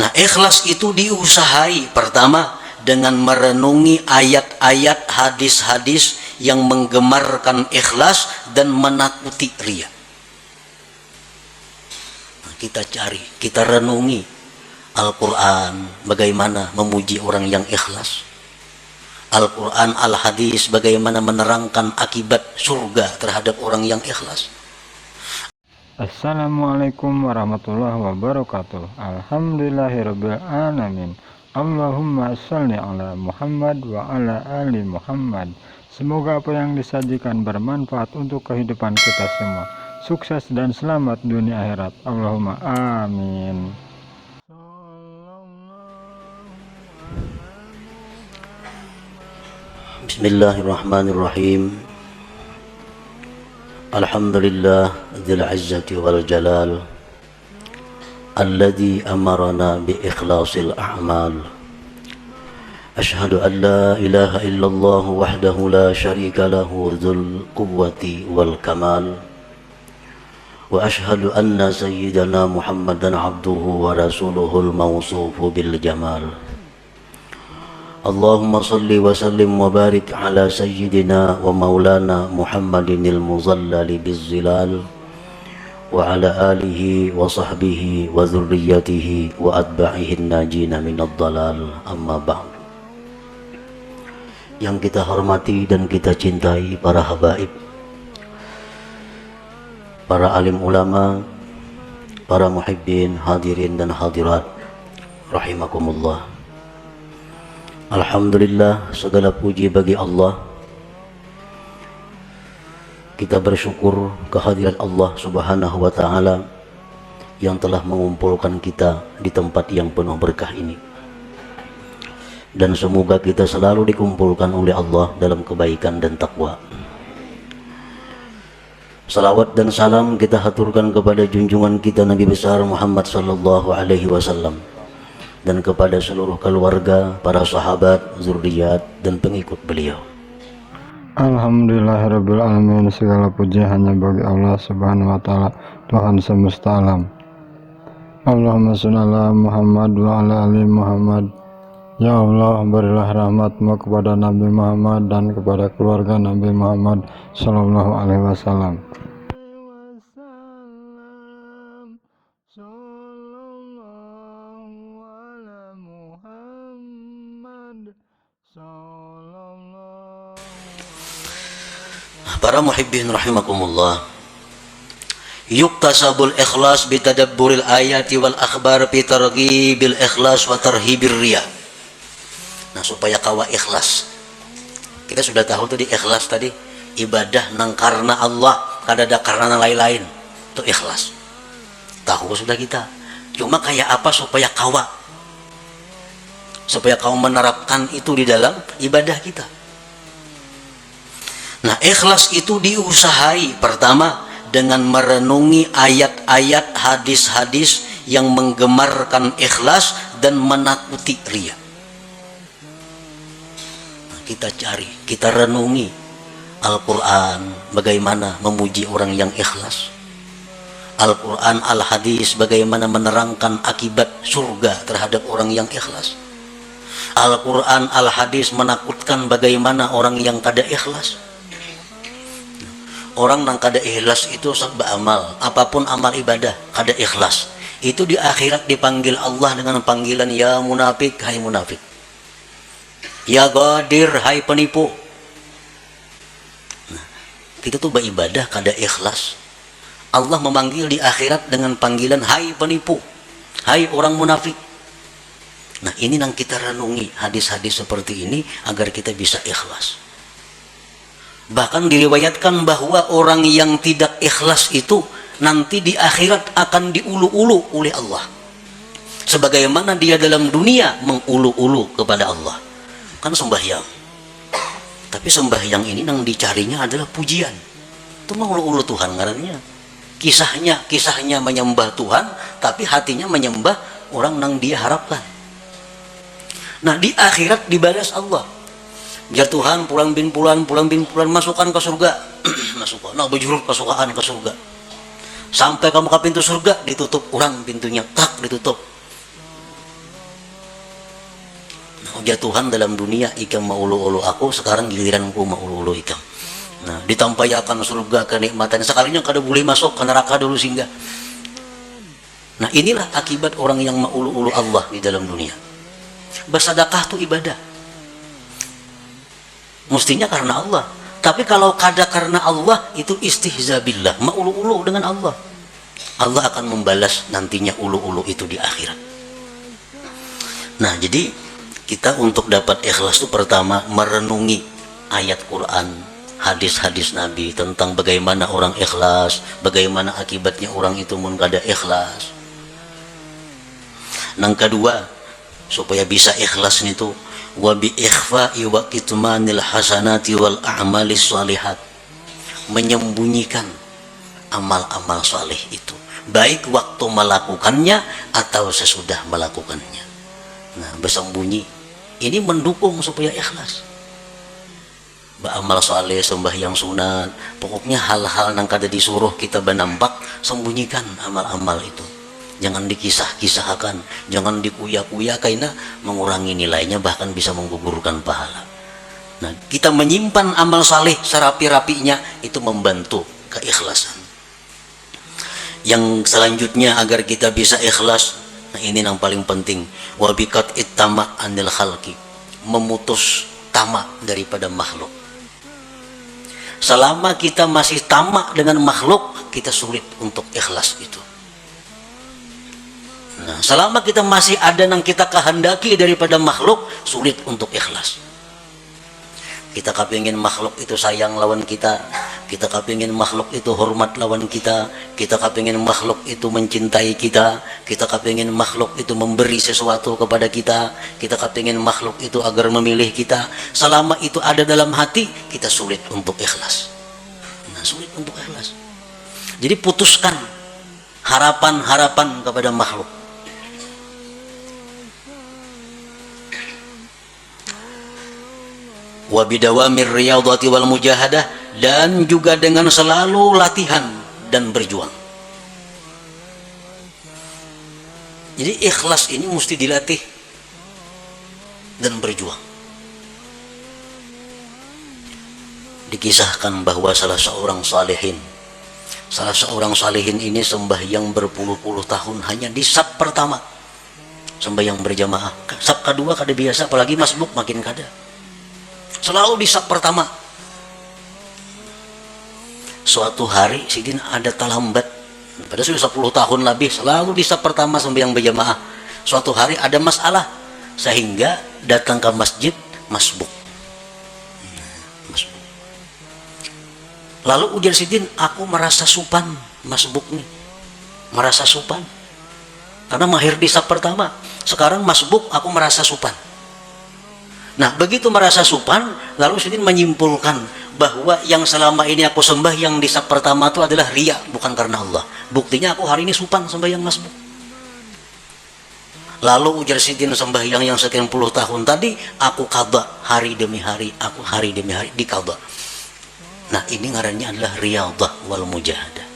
Nah, ikhlas itu diusahai pertama dengan merenungi ayat-ayat hadis-hadis yang menggemarkan ikhlas dan menakuti riya. Nah, kita cari, kita renungi Al-Quran bagaimana memuji orang yang ikhlas, Al-Quran, Al-Hadis bagaimana menerangkan akibat surga terhadap orang yang ikhlas. Assalamualaikum warahmatullahi wabarakatuh. Alhamdulillahirabbil alamin. Allahumma shalli ala Muhammad wa ala ali Muhammad. Semoga apa yang disajikan bermanfaat untuk kehidupan kita semua. Sukses dan selamat dunia akhirat. Allahumma amin. Bismillahirrahmanirrahim. Alhamdulillah dzil izzati wal jalal alladzi amarna bi ikhlasil a'mal. Ashhadu an la ilaha illallah wahdahu la syarika lahu dzul quwwati wal kamal. Wa ashhadu anna sayyidana Muhammadan abduhu wa rasuluhul mawsufu bil jamal. Allahumma salli wa sallim wa barik ala sayyidina wa maulana Muhammadinil muzallali bizzilal wa ala alihi wa sahbihi wa dhurriyyatihi wa atba'ihin najina minad dalal, amma ba'd. Yang kita hormati dan kita cintai para habaib, para alim ulama, para muhibbin, hadirin dan hadirat rahimakumullah. Alhamdulillah, segala puji bagi Allah. Kita bersyukur kehadiran Allah subhanahu wa ta'ala yang telah mengumpulkan kita di tempat yang penuh berkah ini. Dan semoga kita selalu dikumpulkan oleh Allah dalam kebaikan dan takwa. Salawat dan salam kita haturkan kepada junjungan kita Nabi besar Muhammad sallallahu alaihi wasallam, dan kepada seluruh keluarga, para sahabat, zuriat, dan pengikut beliau. Alhamdulillahirabbil alamin. Segala puji hanya bagi Allah Subhanahu wa taala, Tuhan semesta alam. Allahumma shalli ala Muhammad wa ala ali Muhammad. Ya Allah, berilah rahmat-Mu kepada Nabi Muhammad dan kepada keluarga Nabi Muhammad sallallahu alaihi wasallam. Para muhibbin rahimakumullah, yuktasabul ikhlas bitadabburil ayati wal akhbar fi targhibil ikhlas wa tarhibir riya. Nah, supaya kawa ikhlas, kita sudah tahu tadi ikhlas tadi ibadah nang karena Allah, kada ada karena lain-lain, itu ikhlas. Tahu sudah kita. Cuma kayak apa supaya kawa, supaya kau menerapkan itu di dalam ibadah kita. Nah, ikhlas itu diusahai pertama dengan merenungi ayat-ayat hadis-hadis yang menggemarkan ikhlas dan menakuti riya. Nah, kita cari, kita renungi Al-Quran bagaimana memuji orang yang ikhlas, Al-Quran, Al-Hadis bagaimana menerangkan akibat surga terhadap orang yang ikhlas, Al-Quran, Al-Hadis menakutkan bagaimana orang yang kada ikhlas. Orang yang kada ikhlas itu sabba amal, apapun amal ibadah kada ikhlas, itu di akhirat dipanggil Allah dengan panggilan ya munafik, hai munafik, ya ghadir, hai penipu. Nah, kita tuh beribadah kada ikhlas, Allah memanggil di akhirat dengan panggilan hai penipu, hai orang munafik. Nah, ini yang kita renungi hadis-hadis seperti ini agar kita bisa ikhlas. Bahkan diriwayatkan bahwa orang yang tidak ikhlas itu nanti di akhirat akan diulu-ulu oleh Allah, sebagaimana dia dalam dunia mengulu-ulu kepada Allah. Kan sembahyang, tapi sembahyang ini yang dicarinya adalah pujian. Itu mengulu-ulu Tuhan ngarannya. Kisahnya menyembah Tuhan, tapi hatinya menyembah orang yang dia harapkan. Nah, di akhirat dibalas Allah. Ya Tuhan, pulang bin pulang masukkan ke surga. Masukkan, nah bujur kesukaan ke surga. Sampai kamu ke pintu surga, ditutup orang pintunya, tak ditutup. Ujar Tuhan dalam dunia, ikam mau ulu-ulu aku, sekarang giliranku mau ulu-ulu ikam. Nah, ditampayakan surga kenikmatan, sekalinya kada boleh masuk ke neraka dulu singgah. Nah, inilah akibat orang yang mau ulu-ulu Allah di dalam dunia. Bersedekah itu ibadah. Mestinya karena Allah. Tapi kalau kada karena Allah, itu istihza billah, mau ulu-ulu dengan Allah. Allah akan membalas nantinya ulu-ulu itu di akhirat. Nah, jadi kita untuk dapat ikhlas itu pertama merenungi ayat Quran, hadis-hadis Nabi tentang bagaimana orang ikhlas, bagaimana akibatnya orang itu mun kada ikhlas. Yang kedua, supaya bisa ikhlas itu wa bi ikhfa'i wa kitmanil hasanati wal a'malis shalihat, menyembunyikan amal-amal saleh itu, baik waktu melakukannya atau sesudah melakukannya. Nah, bersembunyi ini mendukung supaya ikhlas. Beramal saleh, sembahyang sunat, pokoknya hal-hal yang kada disuruh kita benampak, sembunyikan amal-amal itu. Jangan dikisah-kisahkan, jangan dikuya-kuya, karena mengurangi nilainya, bahkan bisa menggugurkan pahala. Nah, kita menyimpan amal saleh serapi-rapinya, itu membantu keikhlasan. Yang selanjutnya agar kita bisa ikhlas, nah ini yang paling penting, wabikat ittama anil khalqi, memutus tamak daripada makhluk. Selama kita masih tamak dengan makhluk, kita sulit untuk ikhlas itu. Nah, selama kita masih ada yang kita kehendaki daripada makhluk, sulit untuk ikhlas. Kita kepingin makhluk itu sayang lawan kita, kita kepingin makhluk itu hormat lawan kita kepingin makhluk itu mencintai kita kepingin makhluk itu memberi sesuatu kepada kita kepingin makhluk itu agar memilih kita. Selama itu ada dalam hati, kita sulit untuk ikhlas. Nah, sulit untuk ikhlas. Jadi putuskan harapan-harapan kepada makhluk. Wa bidawamir riyadhati wal mujahadah, dan juga dengan selalu latihan dan berjuang. Jadi ikhlas ini mesti dilatih dan berjuang. Dikisahkan bahwa salah seorang salihin ini sembahyang berpuluh-puluh tahun hanya di sab pertama, sembahyang berjamaah. Sab kedua kada biasa, apalagi masbuk makin kada. Selalu di sab pertama. Suatu hari sidin ada talambat, pada sudah 10 tahun lebih selalu di sab pertama sembahyang berjamaah. Suatu hari ada masalah sehingga datang ke masjid masbuk. Lalu ujar sidin, aku merasa supan masbuk nih, merasa supan karena mahir di sab pertama. Sekarang masbuk aku merasa supan. Nah, begitu merasa supan, lalu sidin menyimpulkan bahwa yang selama ini aku sembah yang di sab pertama itu adalah riya, bukan karena Allah. Buktinya aku hari ini supan sembahyang masbuk. Lalu ujar sidin, sembahyang yang sekian puluh tahun tadi aku qadha hari demi hari, aku hari demi hari di qadha. Nah, ini ngarannya adalah riyadhah wal mujahadah.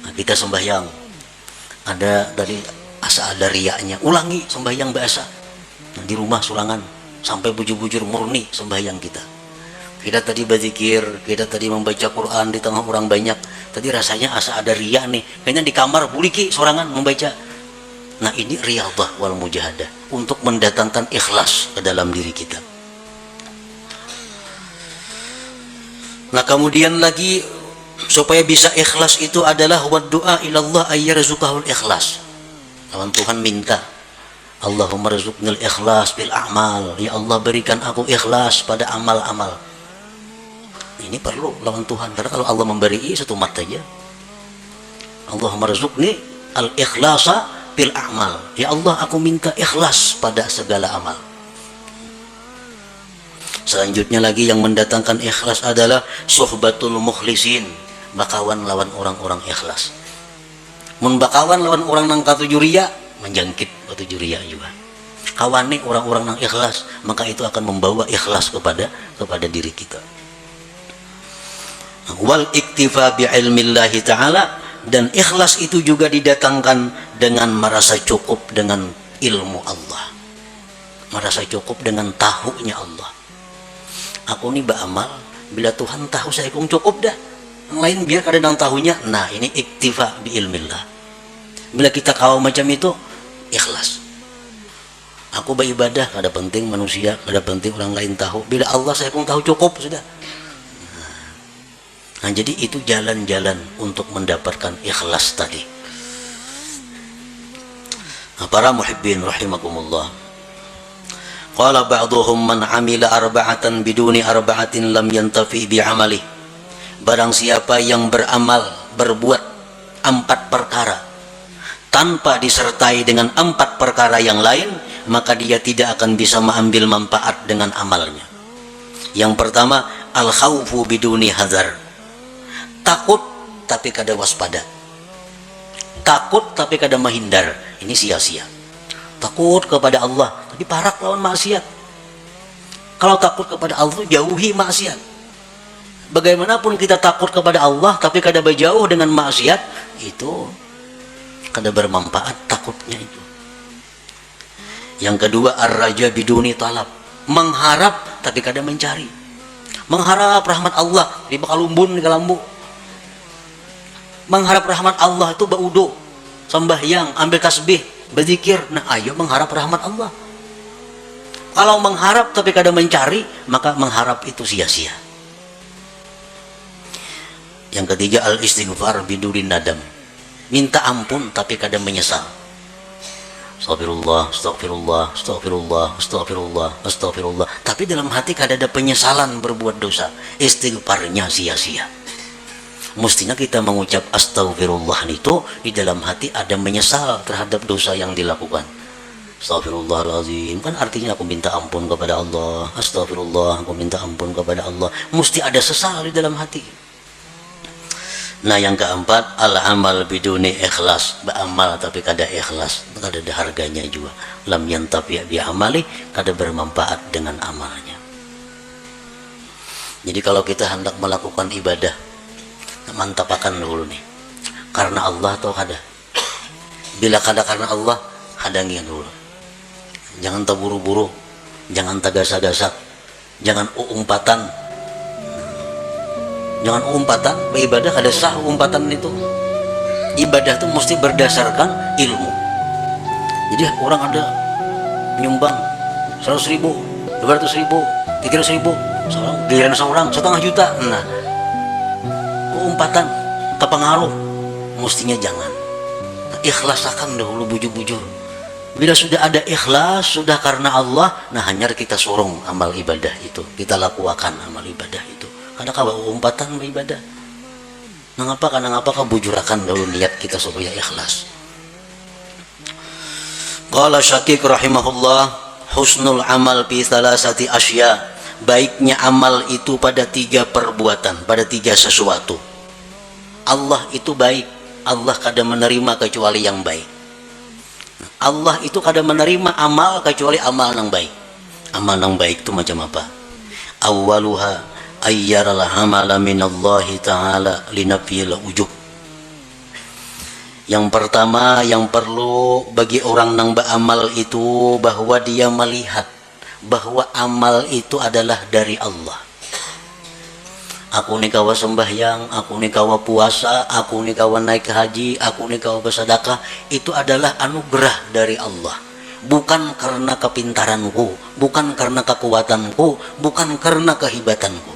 Nah, kita sembahyang ada tadi asa ada riyanya, ulangi sembahyang biasa. Nah, di rumah sulangan sampai bujur-bujur murni sembahyang kita. Kita tadi berzikir, kita tadi membaca Quran di tengah orang banyak. Tadi rasanya asa ada riya nih. Kayaknya di kamar buliki sorangan membaca. Nah, ini riyadhah wal mujahadah untuk mendatangkan ikhlas ke dalam diri kita. Nah, kemudian lagi supaya bisa ikhlas itu adalah wa du'a ilallah ayyarzuqahul ikhlas. Lawan Tuhan minta, Allahumma rizuknil ikhlas bil a'mal, ya Allah berikan aku ikhlas pada amal-amal. Ini perlu lawan Tuhan, karena kalau Allah memberi satu mat saja. Allahumma rizukni al ikhlasa bil a'mal, ya Allah aku minta ikhlas pada segala amal. Selanjutnya lagi yang mendatangkan ikhlas adalah suhbatul mukhlisin, bakawan lawan orang-orang ikhlas. Mun bakawan lawan orang nang katuju riya, menjangkit katuju riya juga. Kawane orang-orang nang ikhlas, maka itu akan membawa ikhlas kepada diri kita. Wal iktifa bi ilmillahi ta'ala, dan ikhlas itu juga didatangkan dengan merasa cukup dengan ilmu Allah. merasa cukup dengan tahunya Allah. Aku nih beramal, bila Tuhan tahu saya kung cukup dah. Yang lain biar kadang tahunya. Nah ini iktifa bi ilmillah. Bila kita kau macam itu, ikhlas. Aku beribadah, kada penting manusia, kada penting orang lain tahu. Bila Allah saya kung tahu cukup sudah. Nah jadi itu jalan-jalan untuk mendapatkan ikhlas tadi. Nah, para muhibbin rahimakumullah. Qala ba'duhum man amila arba'atan biduni arba'atin lam yantafi bi'amali. Barang siapa yang beramal, berbuat 4 perkara tanpa disertai dengan 4 perkara yang lain, maka dia tidak akan bisa mengambil manfaat dengan amalnya. Yang pertama, al-khawfu biduni hazar. Takut tapi kada waspada. Takut tapi kada menghindar. Ini sia-sia. Takut kepada Allah tapi parak lawan maksiat. Kalau takut kepada Allah, jauhi maksiat. Bagaimanapun kita takut kepada Allah tapi kada berjauh dengan maksiat, itu kada bermanfaat takutnya itu. Yang kedua, ar-raja biduni talab. Mengharap tapi kada mencari. Mengharap rahmat Allah di bakalumbun di kalambu. Mengharap rahmat Allah itu baudo, sembahyang, ambil tasbih, berzikir. Nah, ayo mengharap rahmat Allah. Kalau mengharap tapi kada mencari, maka mengharap itu sia-sia. Yang ketiga, al-istighfar biduni nadam. Minta ampun tapi kada menyesal. Astagfirullah, astagfirullah, astagfirullah, astagfirullah, astagfirullah. Tapi dalam hati kada ada penyesalan berbuat dosa. Istighfarnya sia-sia. Mestinya kita mengucap astagfirullah itu di dalam hati ada menyesal terhadap dosa yang dilakukan. Astagfirullahaladzim, kan artinya aku minta ampun kepada Allah. Astagfirullah, aku minta ampun kepada Allah. Mesti ada sesal di dalam hati. Nah yang keempat, al-amal biduni ikhlas. Beramal tapi kada ikhlas, kada ada harganya juga. Lam yantafi bi amali, kada bermanfaat dengan amalnya. Jadi kalau kita hendak melakukan ibadah, mantapakan dulu nih, karena Allah atau kada. Bila kada karena Allah, hadangi dulu. Jangan terburu-buru, jangan tagasak-gasak, jangan umpatan. Jangan umpatan, beribadah kada sah umpatan itu. Ibadah itu mesti berdasarkan ilmu. Jadi orang ada nyumbang 100.000, 200.000, 300.000, giliran seorang 1,5 juta. Nah, umpatan kepengaruh mestinya jangan. Nah, ikhlasakan dahulu bujur-bujur. Bila sudah ada ikhlas, sudah karena Allah, nah hanya kita sorong amal ibadah itu, kita lakukan amal ibadah itu. Karena kalau umpatan beribadah, karena ngapa bujurakan dahulu niat kita supaya ikhlas. Qala Syaqiq rahimahullah, husnul amal fi thalathati asya. Baiknya amal itu pada 3 perbuatan, pada 3 sesuatu. Allah itu baik, Allah kada menerima kecuali yang baik. Allah itu kada menerima amal kecuali amal yang baik. Amal yang baik itu macam apa? Awwaluha ayyaral amala minallahi ta'ala linafiyil ujub. Yang pertama yang perlu bagi orang yang beramal itu, bahwa dia melihat bahwa amal itu adalah dari Allah. Aku ni kawa sembahyang, aku ni kawa puasa, aku ni kawa naik haji, aku ni kawa bersedekah, itu adalah anugerah dari Allah. Bukan karena kepintaranku, bukan karena kekuatanku, bukan karena kehebatanku.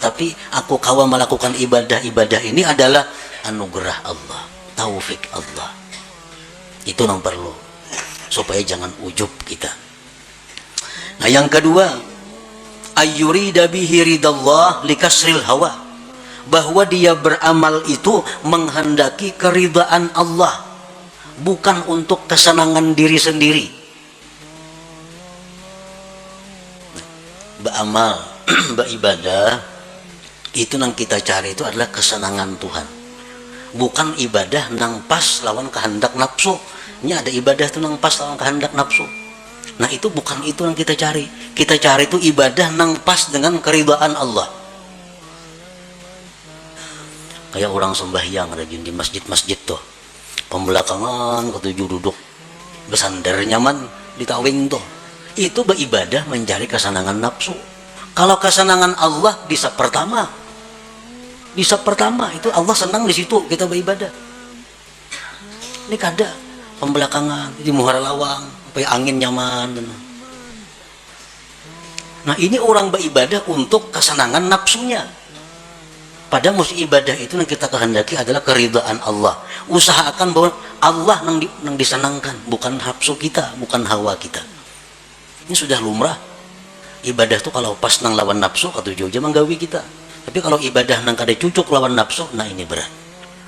Tapi aku kawa melakukan ibadah-ibadah ini adalah anugerah Allah, taufik Allah. Itu yang perlu, supaya jangan ujub kita. Nah yang kedua, ayyurida bihi ridallah likasril hawa. Bahwa dia beramal itu menghendaki keridaan Allah, bukan untuk kesenangan diri sendiri. Beramal, beribadah, itu yang kita cari itu adalah kesenangan Tuhan, bukan ibadah nang pas lawan kehendak nafsu. Ini ada ibadah itu nang pas lawan kehendak nafsu. Nah itu bukan itu yang kita cari. Kita cari itu ibadah nang pas dengan keridhaan Allah. Kayak orang sembahyang rajin di masjid-masjid tuh, pembelakangan ketujuh duduk bersandar nyaman di tawing tuh. Itu beribadah mencari kesenangan nafsu. Kalau kesenangan Allah di sab pertama, itu Allah senang di situ kita beribadah. Ini kada pembelakangan di muhara lawang, supaya angin nyaman. Nah ini orang beribadah untuk kesenangan nafsunya. Padahal musuh ibadah itu yang kita kehendaki adalah keridhaan Allah. Usahakan bahwa Allah yang disenangkan, bukan nafsu kita, bukan hawa kita. Ini sudah lumrah. Ibadah itu kalau pas nang lawan nafsu atau jauh manggawi kita. Tapi kalau ibadah nang kada cucuk lawan nafsu, nah ini berat.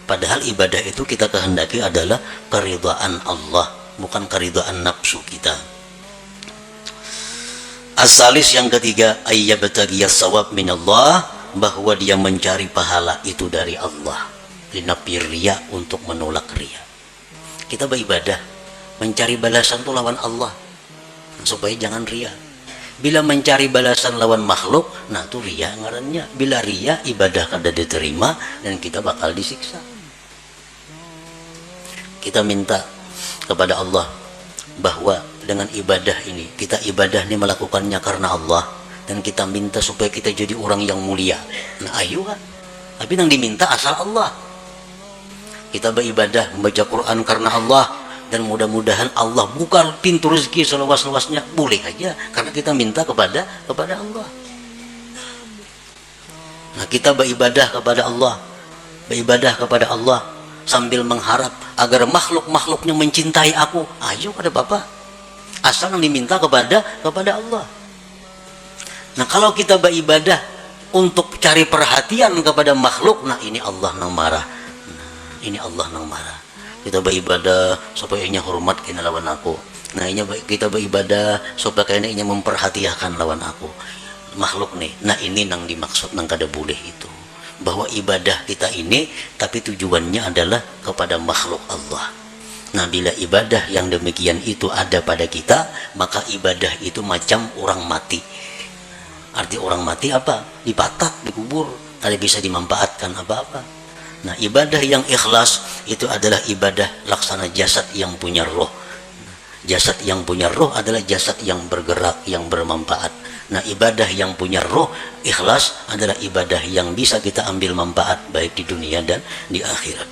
Padahal ibadah itu kita kehendaki adalah keridhaan Allah, bukan keridhaan nafsu kita. Asalis yang ketiga, ayyabtagiyas sawab minallah, bahwa dia mencari pahala itu dari Allah. Linapi riya, untuk menolak riya. Kita beribadah mencari balasan itu lawan Allah, supaya jangan riya. Bila mencari balasan lawan makhluk, nah itu riya ngarannya. Bila riya, ibadah kada diterima dan kita bakal disiksa. Kita minta kepada Allah bahwa dengan ibadah ini, kita ibadah ini melakukannya karena Allah, dan kita minta supaya kita jadi orang yang mulia. Nah ayo kan, tapi yang diminta asal Allah. Kita beribadah membaca Quran karena Allah, dan mudah-mudahan Allah buka pintu rezeki seluas-luasnya, boleh aja karena kita minta kepada Allah. Nah kita beribadah kepada Allah sambil mengharap agar makhluk-makhluknya mencintai aku. Ayo pada Bapak, asal yang diminta kepada Allah. Nah kalau kita beribadah untuk cari perhatian kepada makhluk, nah ini Allah nang marah. Ini Allah nang marah. Kita beribadah supaya inya hormat kena lawan aku. Nah ini kita beribadah supaya kena inya memperhatikan lawan aku. Makhluk nih. Nah ini nang dimaksud nang kada boleh itu. Bahwa ibadah kita ini tapi tujuannya adalah kepada makhluk Allah. Nah bila ibadah yang demikian itu ada pada kita, maka ibadah itu macam orang mati. Arti orang mati apa? Dipatak, dikubur, tidak bisa dimanfaatkan apa-apa. Nah ibadah yang ikhlas itu adalah ibadah laksana jasad yang punya roh. Jasad yang punya roh adalah jasad yang bergerak, yang bermanfaat. Nah ibadah yang punya roh ikhlas adalah ibadah yang bisa kita ambil manfaat baik di dunia dan di akhirat.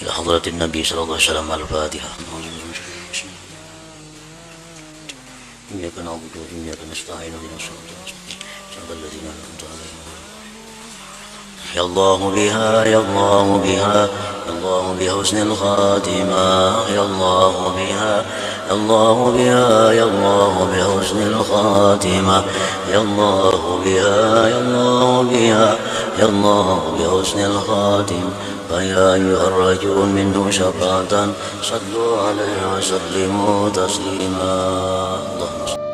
Ila hadratin Nabi sallallahu alaihi wasallam. Al-Fatihah. Iyyaka na'budu wa iyyaka nasta'in. Ihdinas siratal mustaqim. Siratal ladzina an'amta 'alaihim. Ya Allah biha, ya Allah biha, ya Allah biha husnul khatimah. Ya Allah biha, ya Allah biha, ya Allah biha husnul khatimah. Ya Allah biha, ya Allah biha, ya Allah biha husnul khatimah. فيا أيها الرجل منه شفاعة صلوا عليه وسلموا تسليما. اللهم